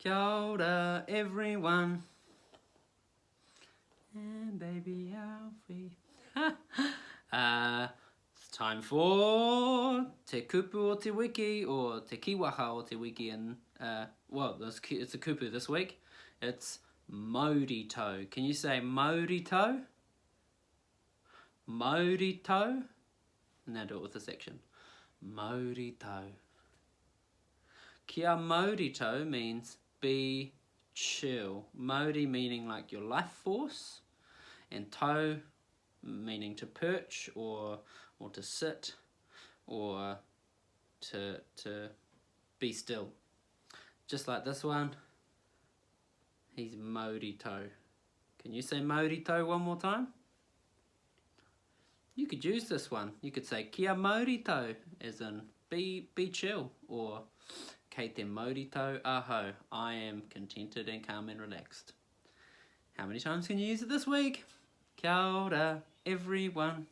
Kia ora, everyone. And baby Alfie. It's time for Te Kupu o Te Wiki, or Te Kiwaha o Te Wiki. And, it's a Kupu this week. It's Mauritau. Can you say Mauritau? Mauritau? Now do it with a section. Mauritau. Kia Mauritau means be chill. Mauri meaning like your life force, and tau meaning to perch or to sit or to be still. Just like this one, he's Mauritau. Can you say Mauritau one more time? You could use this one. You could say Kia Mauritau, as in be chill, or Kei te Mauritau aho, I am contented and calm and relaxed. How many times can you use it this week? Kia ora, everyone.